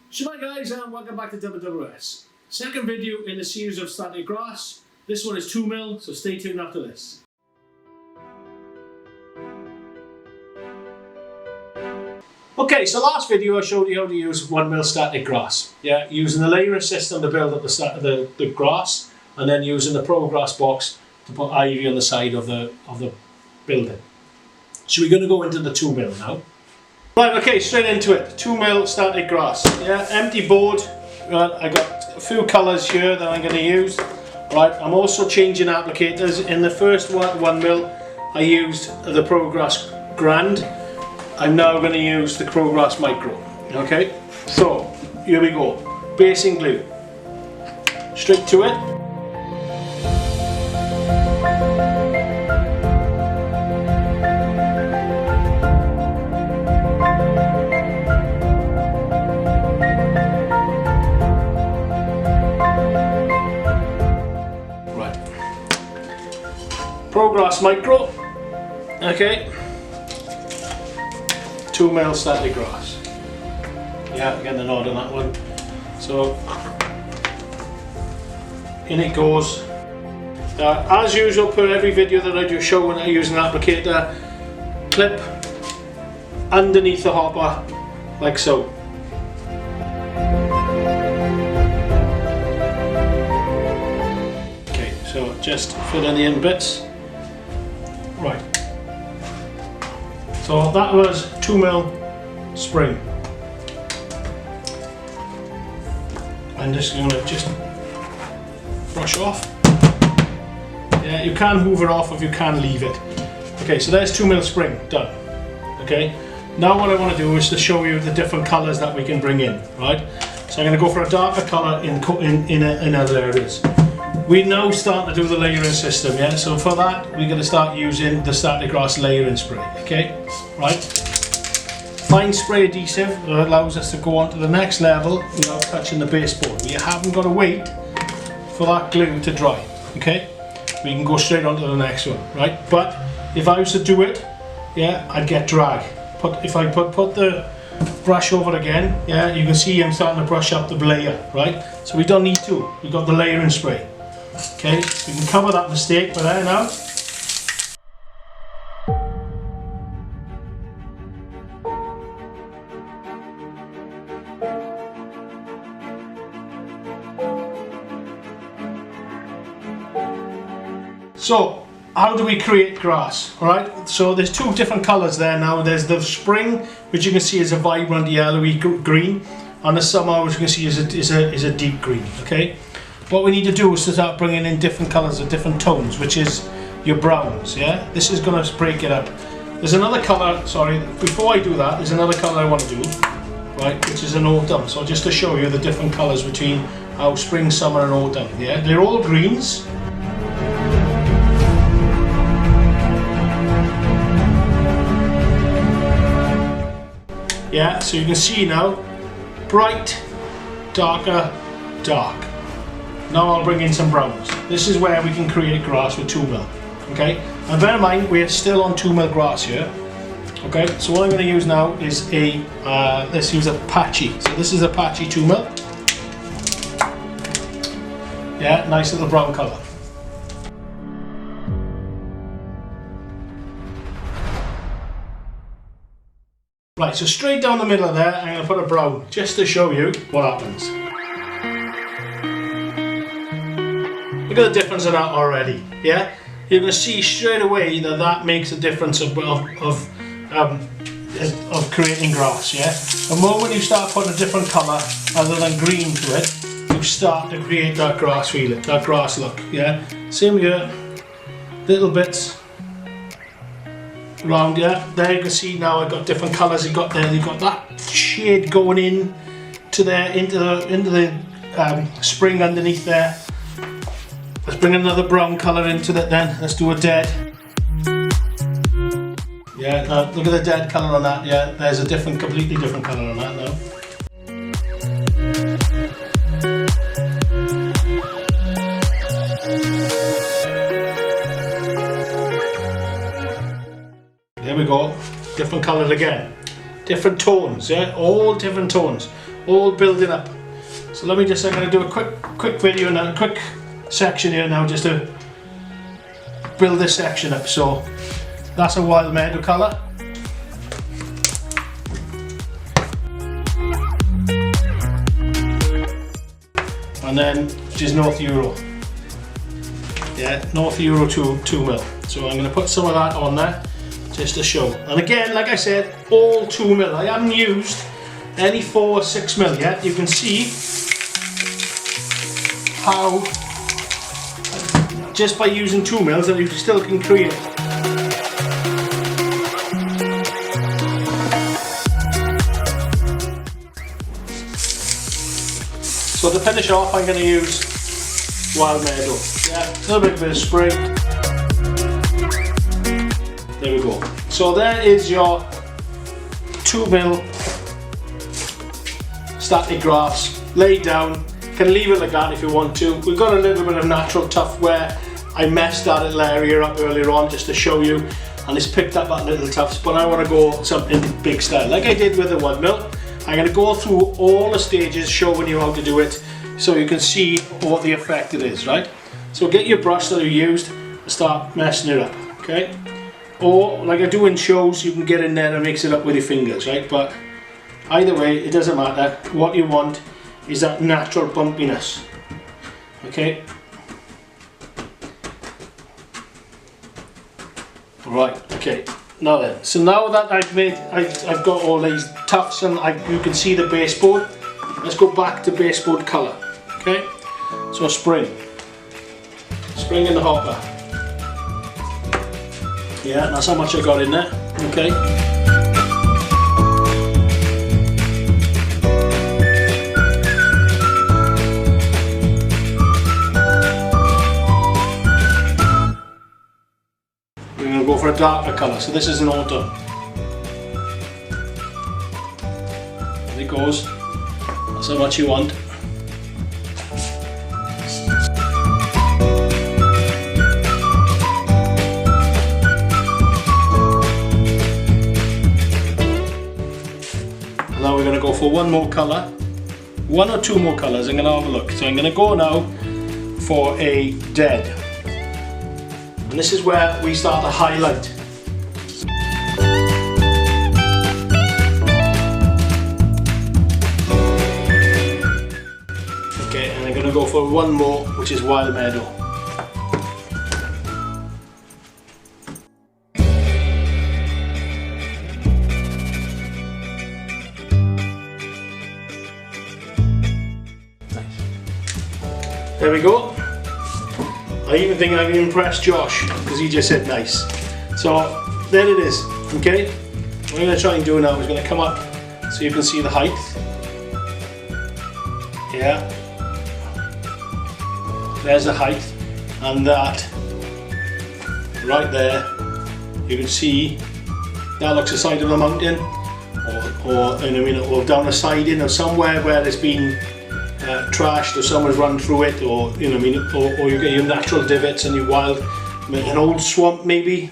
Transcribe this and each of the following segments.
Hi guys, and welcome back to WWS. Second video in the series of static grass. This one is 2mm, so stay tuned after this. Okay, so last video I showed you how to use 1mm static grass. Yeah, using the layering system to build up the grass, and then using the Pro Grass box to put ivy on the side of the building. So we're going to go into the 2mm now. Right, okay, straight into it. 2mm static grass. Yeah, empty board. Right, I got a few colours here that I'm going to use. Right, I'm also changing applicators. In the first 1mm, I used the Pro Grass Grand. I'm now going to use the Pro Grass Micro. Okay, so here we go. Basing glue. Straight to it. Pro Grass Micro, okay, 2mm static grass. Yeah, getting the nod on that one. So in it goes. As usual, per every video that I do show when I use an applicator, clip underneath the hopper, like so. Okay, so just fill in the in bits. Right, so that was 2mm spring. I'm just going to brush off. Yeah, you can hoover it off if you can leave it. Okay, so there's 2mm spring done. Okay, now what I want to do is to show you the different colours that we can bring in. Right, so I'm going to go for a darker colour in other areas. We now start to do the layering system, yeah? So for that, we're going to start using the static grass layering spray, okay? Right? Fine spray adhesive that allows us to go on to the next level without touching the baseboard. We haven't got to wait for that glue to dry, okay? We can go straight on to the next one, right? But if I was to do it, yeah, I'd get drag. If I put the brush over again, yeah, you can see I'm starting to brush up the layer, right? So we don't need to. We've got the layering spray. Okay, we can cover that mistake by there now. So, how do we create grass? Alright, so there's two different colours there now. There's the spring, which you can see is a vibrant yellowy green, and the summer, which you can see is a deep green. Okay. What we need to do is to start bringing in different colours of different tones, which is your browns, yeah? This is going to break it up. There's another colour, sorry, before I do that, there's another colour I want to do, right, which is an autumn. So just to show you the different colours between how spring, summer and autumn, yeah? They're all greens. Yeah, so you can see now, bright, darker, dark. Now I'll bring in some browns. This is where we can create grass with 2mm. Okay, and bear in mind we're still on 2mm grass here. Okay, so what I'm going to use now is let's use a patchy. So this is a patchy 2mm. Yeah, nice little brown colour. Right, so straight down the middle of there, I'm going to put a brown just to show you what happens. Look at the difference of that already, yeah? You can see straight away that makes a difference of creating grass, yeah? The moment you start putting a different colour other than green to it, you start to create that grass feeling, that grass look, yeah? Same here, little bits around here. There you can see now I've got different colours you've got there. You've got that shade going in to there, into the spring underneath there. Let's bring another brown colour into that then. Let's do a dead. Yeah, look at the dead colour on that. Yeah, there's a completely different colour on that now. There we go. Different colours again. Different tones, yeah? All different tones. all building up. So let me just, I'm going to do a quick video now, a quick section here now just to build this section up. So that's a wild meadow colour. And then which is North Euro. Yeah, North Euro 2 mil. So I'm going to put some of that on there just to show. And again, like I said, all 2 mil. I haven't used any 4 or 6 mil yet. You can see how just by using 2 mils that you still can create. So to finish off, I'm going to use wild meadow. Yeah, a little bit of spray. There we go. So there is your 2 mil static grass laid down. You can leave it like that if you want to. We've got a little bit of natural tuff where I messed that little area up earlier on just to show you, and it's picked up that little tufts, but I want to go something big style like I did with the 1 mil. I'm going to go through all the stages showing you how to do it so you can see what the effect it is, right? So get your brush that you used and start messing it up, okay? Or like I do in shows, you can get in there and mix it up with your fingers, right? But either way, it doesn't matter. What you want is that natural bumpiness, okay? Right, okay. Now then, so now that I've got all these tufts and you can see the baseboard, let's go back to baseboard colour, okay? So spring in the hopper. Yeah, that's how much I got in there, okay? Go for a darker colour, so this is an autumn. There it goes. That's how much you want. Now we're going to go for one more colour. 1 or 2 more colours. I'm going to have a look. So I'm going to go now for a dead. And this is where we start to highlight. Okay, and I'm going to go for one more, which is wild meadow. Nice. There we go. I even think I've impressed Josh because he just said nice. So there it is, okay? What I'm going to try and do now is going to come up so you can see the height. Yeah. There's the height, and that right there, you can see that looks the side of a mountain, or you know, I mean, or down a siding, or somewhere where there's been trashed or someone's run through it, or you know, I mean, or you get your natural divots and your wild, an old swamp maybe.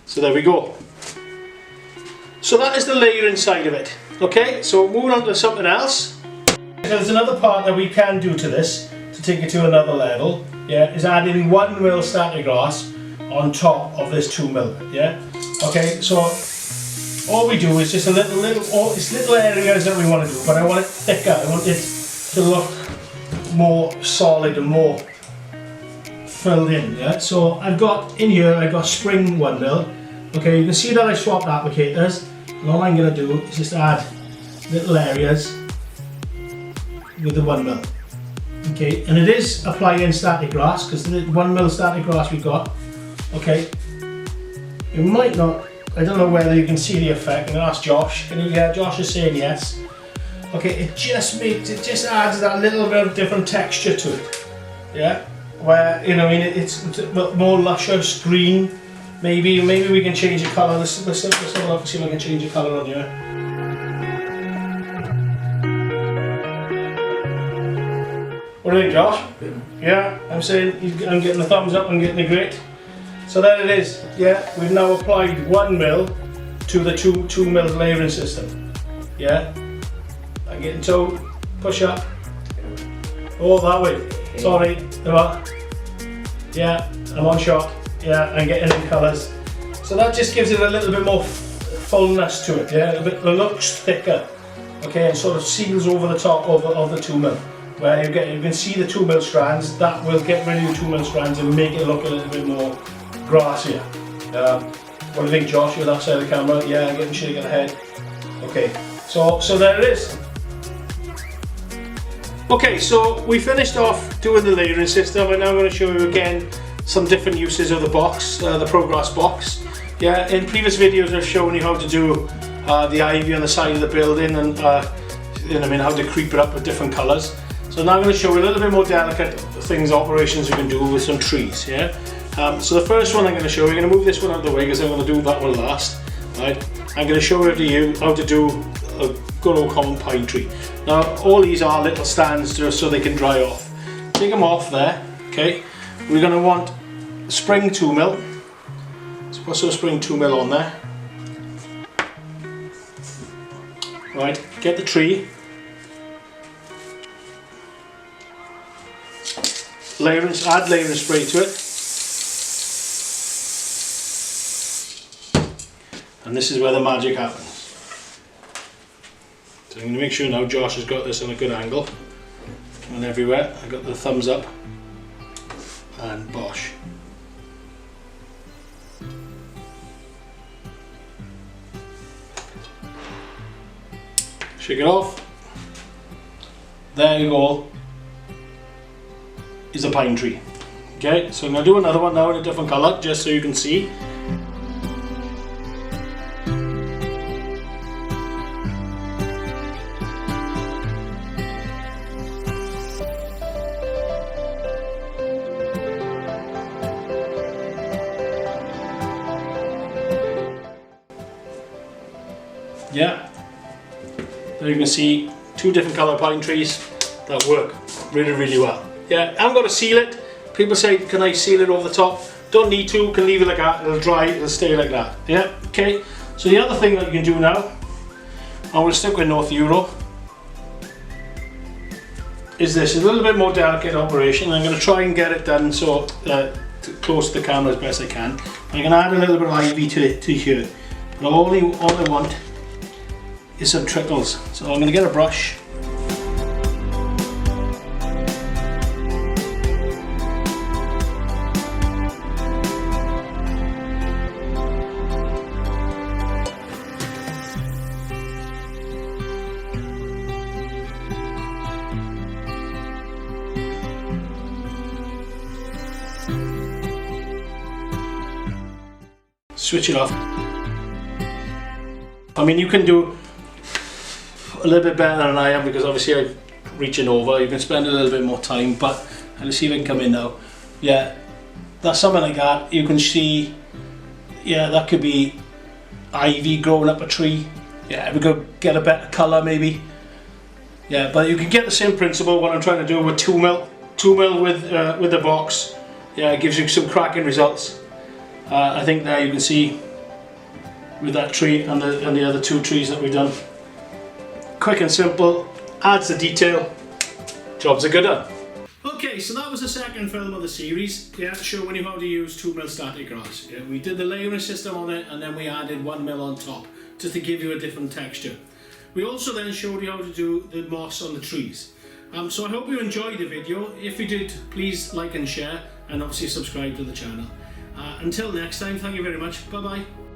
So there we go. So that is the layering side of it. Okay, so moving on to something else. There's another part that we can do to this to take it to another level. Yeah, is adding 1 mil static grass on top of this 2 mil. Yeah. Okay, so all we do is just a little areas that we want to do, but I want it thicker. I want it to look more solid and more filled in. Yeah. So I've got in here, I've got spring 1 mil. Okay, you can see that I swapped applicators, and all I'm going to do is just add little areas with the 1 mil. Okay, and it is applying static grass because the 1 mil static grass we've got. Okay, you might not, I don't know whether you can see the effect. I'm going to ask Josh. Can you, yeah, Josh is saying yes. Okay, it just adds that little bit of different texture to it. Yeah, where, you know, I mean, it's more luscious green. Maybe we can change the colour. Let's have a look and see if I can change the colour on here. What do you think, Josh? Yeah, I'm saying I'm getting the thumbs up, I'm getting the great. So there it is. Yeah, we've now applied 1 mil to the 2 mil layering system. Yeah, I'm I'm getting toe, push up. Oh, that way. Sorry, yeah, I'm on shot. Yeah, I'm getting in colours. So that just gives it a little bit more fullness to it, yeah, it looks thicker. Okay, and sort of seals over the top of the 2mm. Where you can see the 2mm strands, that will get rid of your 2mm strands and make it look a little bit more grassier. What do you think, Josh, with that side of the camera? Yeah, I'm getting shaking the head. Okay, so there it is. Okay, so we finished off doing the layering system, and now I'm going to show you again some different uses of the box, the Progress box. Yeah, in previous videos I've shown you how to do the ivy on the side of the building and how to creep it up with different colours. So now I'm going to show you a little bit more delicate things, operations you can do with some trees. Yeah. So the first one I'm going to show you, I'm going to move this one out of the way because I'm going to do that one last. Right. I'm going to show you how to do a good old common pine tree. Now all these are little stands just so they can dry off. Take them off there. Okay. We're going to want spring 2mm. So put some spring 2mm on there. Right. Get the tree. Add layering spray to it, and this is where the magic happens. So I'm going to make sure now Josh has got this on a good angle, and everywhere I got the thumbs up, and bosh. Shake it off. There you go. Is a pine tree. Okay, so I'm going to do another one now in a different colour just so you can see. Yeah, there you can see two different colour pine trees that work really, really well. Yeah, I'm going to seal it. People say, can I seal it over the top? Don't need to, can leave it like that, it'll dry, it'll stay like that. Yeah, okay. So the other thing that you can do now, I'm going to stick with North Euro, is this, a little bit more delicate operation. I'm going to try and get it done so close to the camera as best I can. I'm going to add a little bit of ivy to here. But all I want is some trickles. So I'm going to get a brush. Switch it off. I mean, you can do a little bit better than I am because obviously I'm reaching over. You can spend a little bit more time, but let's see if I can come in now. Yeah, that's something like that. You can see, yeah, that could be ivy growing up a tree. Yeah, we could get a better colour maybe. Yeah, but you can get the same principle. What I'm trying to do with 2mm with the box. Yeah, it gives you some cracking results. I think there you can see with that tree and the other two trees that we've done. Quick and simple, adds the detail, jobs are good done. Okay, so that was the second film of the series, yeah, showing you how to use 2mm static grass. Yeah, we did the layering system on it and then we added 1mm on top just to give you a different texture. We also then showed you how to do the moss on the trees. So I hope you enjoyed the video. If you did, please like and share and obviously subscribe to the channel. Until next time, thank you very much. Bye bye.